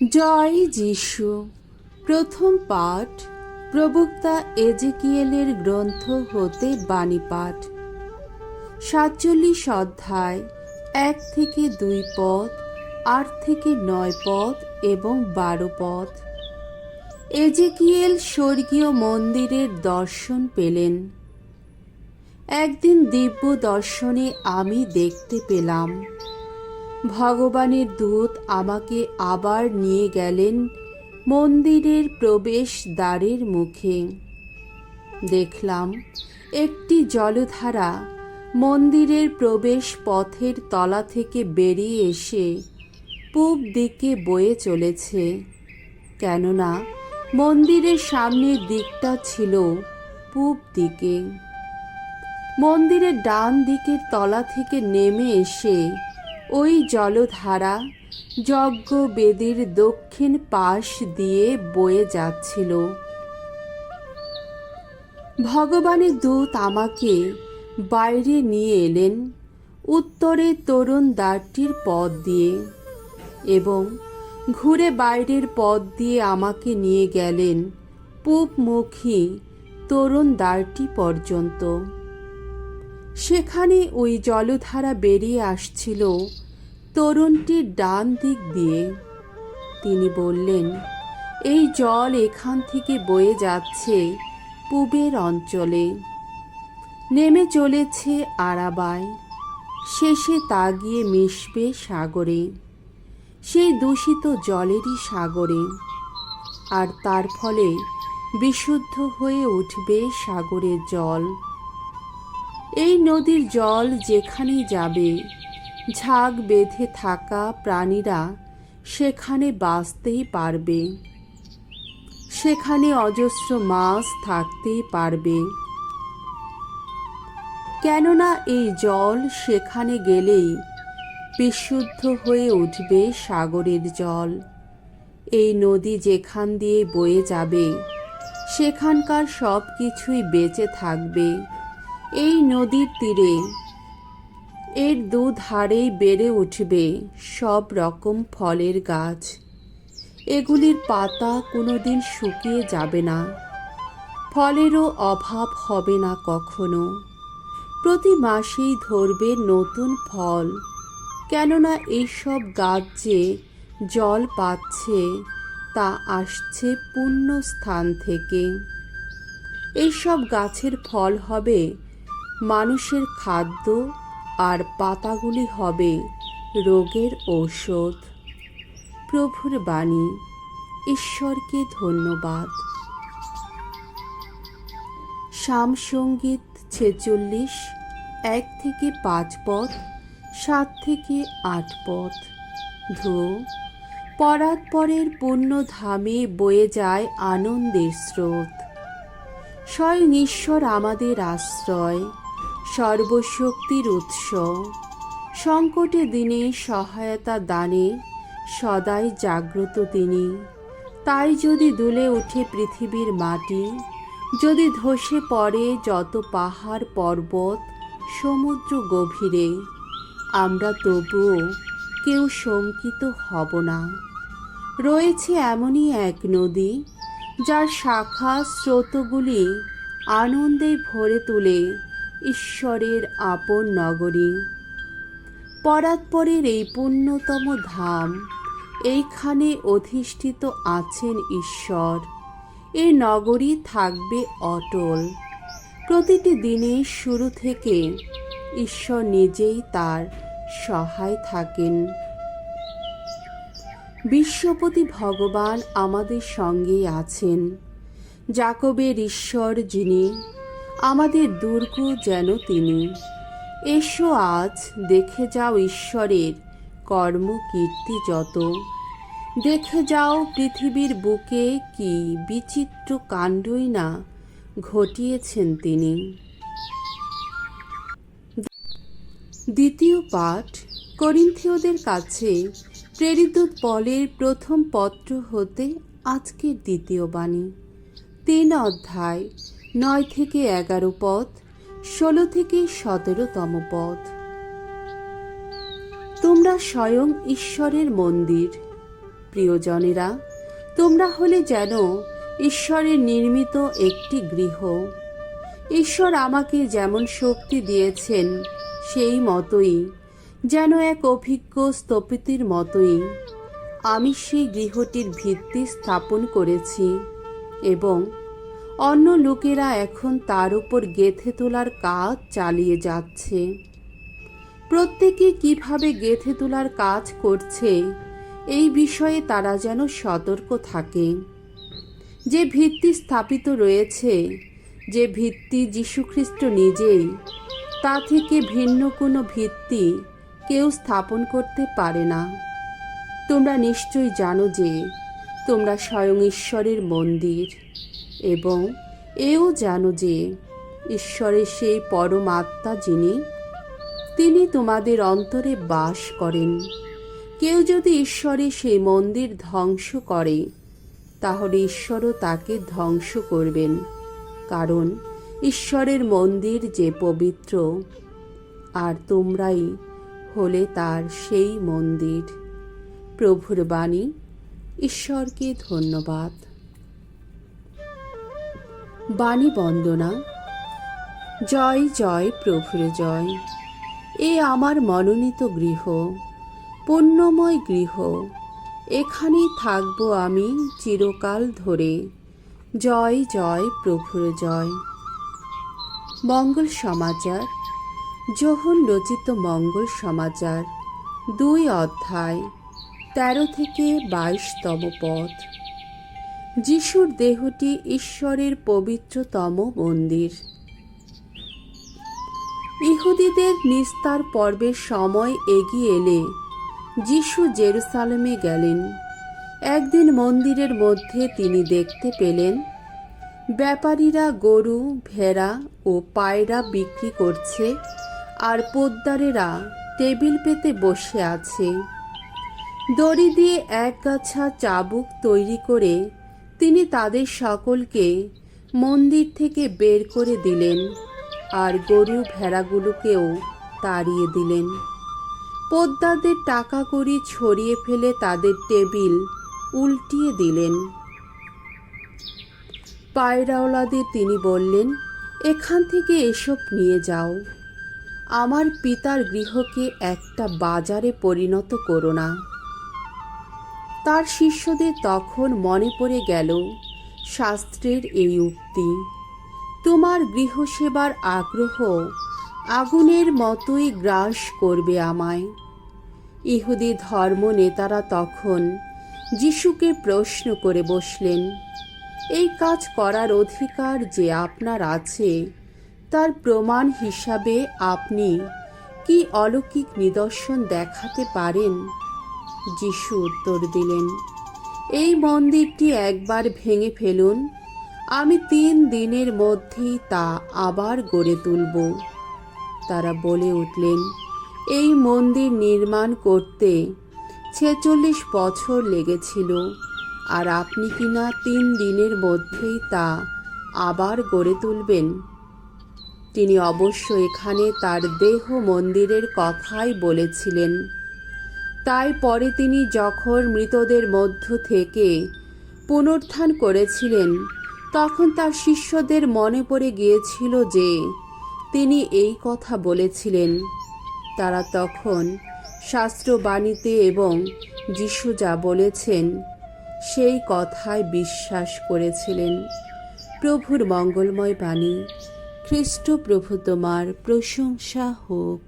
জয় যিশু। প্রথম পাঠ প্রবক্তা এজেকিয়েলের গ্রন্থ হতে বাণী পাঠ। 47 অধ্যায় 1 থেকে 2 পদ, 8 থেকে 9 পদ এবং 12 পদ। এজেকিয়েল স্বর্গীয় মন্দিরের দর্শন পেলেন। একদিন দিব্য দর্শনে আমি দেখতে পেলাম, ভগবানের দূত আমাকে আবার নিয়ে গেলেন মন্দিরের প্রবেশ দ্বারের মুখে। দেখলাম একটি জলধারা মন্দিরের প্রবেশ পথের তলা থেকে বেরিয়ে এসে পূব দিকে বয়ে চলেছে, কেননা মন্দিরের সামনের দিকটা ছিল পূব দিকে। মন্দিরের ডান দিকের তলা থেকে নেমে এসে ওই জলধারা যজ্ঞবেদীর দক্ষিণ পাশ দিয়ে বয়ে যাচ্ছিল। ভগবানের দূত আমাকে বাইরে নিয়ে এলেন উত্তরে তরুণ দ্বারটির পথ দিয়ে এবং ঘুরে বাইরের পথ দিয়ে আমাকে নিয়ে গেলেন পূবমুখী তরুণ দ্বারটি পর্যন্ত। সেখানে ওই জলধারা বেরিয়ে আসছিল তরুণটির ডান দিক দিয়ে। তিনি বললেন, এই জল এখান থেকে বয়ে যাচ্ছে পূবের অঞ্চলে, নেমে চলেছে আরাবায়, শেষে তা গিয়ে মিশবে সাগরে, সেই দূষিত জলেরই সাগরে, আর তার ফলে বিশুদ্ধ হয়ে উঠবে সাগরের জল। এই নদীর জল যেখানেই যাবে, ঝাঁক বেঁধে থাকা প্রাণীরা সেখানে বাঁচতেই পারবে, সেখানে অজস্র মাছ থাকতেই পারবে, কেননা এই জল সেখানে গেলেই বিশুদ্ধ হয়ে উঠবে সাগরের জল। এই নদী যেখান দিয়ে বয়ে যাবে সেখানকার সব কিছুই বেঁচে থাকবে। এই নদীর তীরে এর দুধারেই বেড়ে উঠবে সব রকম ফলের গাছ। এগুলির পাতা কোনোদিন শুকিয়ে যাবে না, ফলেরও অভাব হবে না কখনো। প্রতি মাসেই ধরবে নতুন ফল, কেননা এইসব গাছ যে জল পাচ্ছে তা আসছে পুণ্য স্থান থেকে। এইসব গাছের ফল হবে মানুষের খাদ্য, আর পাতাগুলি হবে রোগের ঔষধ। প্রভুর বাণী। ঈশ্বরকে ধন্যবাদ। সামসঙ্গীত 46, 1 থেকে 5 পদ, 7 থেকে 8 পদ। ধো পরাৎপরের পুণ্যধামে বয়ে যায় আনন্দের স্রোত। স্বয়ং ঈশ্বর আমাদের আশ্রয়, সর্বশক্তির উৎস। সংকটে দিনে সহায়তা দানে সদাই জাগ্রত তিনি। তাই যদি দুলে ওঠে পৃথিবীর মাটি, যদি ধসে পড়ে যত পাহাড় পর্বত সমুদ্র গভীরে, আমরা তবুও কেউ শঙ্কিত হব না। রয়েছে এমনই এক নদী, যার শাখা স্রোতগুলি আনন্দে ভরে তোলে ঈশ্বরের আপন নগরী। পরাৎপরের এই পুণ্যতম ধাম, এইখানে অধিষ্ঠিত আছেন ঈশ্বর। এই নগরী থাকবে অটল। প্রতিটি দিনের শুরু থেকে ঈশ্বর নিজেই তার সহায় থাকেন। বিশ্বপতি ভগবান আমাদের সঙ্গেই আছেন। যাকবের ঈশ্বর যিনি, আমাদের দুর্গ যেন তিনি। এসো আজ দেখে যাও ঈশ্বরের কর্মকীর্তি যত। দেখে যাও পৃথিবীর বুকে কি বিচিত্র কাণ্ডই না ঘটিয়েছেন তিনি। দ্বিতীয় পাঠ করিন্থীয়দের কাছে প্রেরিত পলের প্রথম পত্র হতে আজকের দ্বিতীয় বাণী। 3 অধ্যায় 9 থেকে 11 পদ, 16 থেকে 17তম পদ। তোমরা স্বয়ং ঈশ্বরের মন্দির, প্রিয়জনেরা, তোমরা হলে যেন ঈশ্বরের নির্মিত একটি গৃহ। ঈশ্বর আমাকে যেমন শক্তি দিয়েছেন সেই মতোই, যেন এক অভিজ্ঞ স্থপতির মতোই আমি সেই গৃহটির ভিত্তি স্থাপন করেছি এবং অন্য লোকেরা এখন তার উপর গেঁথে তোলার কাজ চালিয়ে যাচ্ছে। প্রত্যেকে কিভাবে গেঁথে তোলার কাজ করছে এই বিষয়ে তারা যেন সতর্ক থাকে। যে ভিত্তি স্থাপিত রয়েছে, যে ভিত্তি যীশুখ্রিস্ট নিজেই, তা থেকে ভিন্ন কোনো ভিত্তি কেউ স্থাপন করতে পারে না। তোমরা নিশ্চয়ই জানো যে তোমরা স্বয়ং ঈশ্বরের মন্দির, এবং এও জানো যে ঈশ্বরের সেই পরম আত্মা যিনি, তিনি তোমাদের অন্তরে বাস করেন। কেউ যদি ঈশ্বরের সেই মন্দির ধ্বংস করে, তাহলে ঈশ্বরও তাকে ধ্বংস করবেন, কারণ ঈশ্বরের মন্দির যে পবিত্র, আর তোমরাই হলে তার সেই মন্দির। প্রভুর বাণী। ঈশ্বরকে ধন্যবাদ। বাণী বন্দনা। জয় জয় প্রভুর জয়। এ আমার মনোনীত গৃহ, পুণ্যময় গৃহ, এখানেই থাকব আমি চিরকাল ধরে। জয় জয় প্রভুর জয়। মঙ্গল সমাচার। যোহন রচিত মঙ্গল সমাচার 2 অধ্যায় 13 থেকে 22তম পদ। যিশুর দেহটি ঈশ্বরের পবিত্রতম মন্দির। ইহুদিদের নিস্তার পর্বের সময় এগিয়ে এলে যিশু জেরুসালেমে গেলেন। একদিন মন্দিরের মধ্যে তিনি দেখতে পেলেন ব্যাপারীরা গরু, ভেড়া ও পায়রা বিক্রি করছে, আর পোদ্দারেরা টেবিল পেতে বসে আছে। দড়ি দিয়ে একগাছা চাবুক তৈরি করে তিনি তাদের সকলকে মন্দির থেকে বের করে দিলেন, আর গরু ভেড়াগুলোকেও তাড়িয়ে দিলেন। পোদ্দারদের টাকা কড়ি ছড়িয়ে ফেলে তাদের টেবিল উল্টিয়ে দিলেন। পায়রাওয়ালাদের তিনি বললেন, এখান থেকে এসব নিয়ে যাও, আমার পিতার গৃহকে একটা বাজারে পরিণত করো না। তার শিষ্যদের তখন মনে পড়ে গেল শাস্ত্রের এই উক্তি, তোমার গৃহসেবার আগ্রহ আগুনের মতোই গ্রাস করবে আমায়। ইহুদি ধর্ম নেতারা তখন যিশুকে প্রশ্ন করে বসলেন, এই কাজ করার অধিকার যে আপনার আছে, তার প্রমাণ হিসাবে আপনি কি অলৌকিক নিদর্শন দেখাতে পারেন? যিশু উত্তর দিলেন, এই মন্দিরটি একবার ভেঙে ফেলুন, আমি 3 দিনের মধ্যেই তা আবার গড়ে তুলব। তারা বলে উঠলেন, এই মন্দির নির্মাণ করতে 46 বছর লেগেছিল, আর আপনি কিনা 3 দিনের মধ্যেই তা আবার গড়ে তুলবেন? তিনি অবশ্য এখানে তার দেহ মন্দিরের কথাই বলেছিলেন। তাই পরে তিনি যখন মৃতদের মধ্য থেকে পুনরুত্থান করেছিলেন, তখন তার শিষ্যদের মনে পড়ে গিয়েছিল যে তিনি এই কথা বলেছিলেন। তারা তখন শাস্ত্রবাণীতে এবং যিশু যা বলেছেন সেই কথায় বিশ্বাস করেছিলেন। প্রভুর মঙ্গলময় বাণী। খ্রিস্ট প্রভু তোমার প্রশংসা হোক।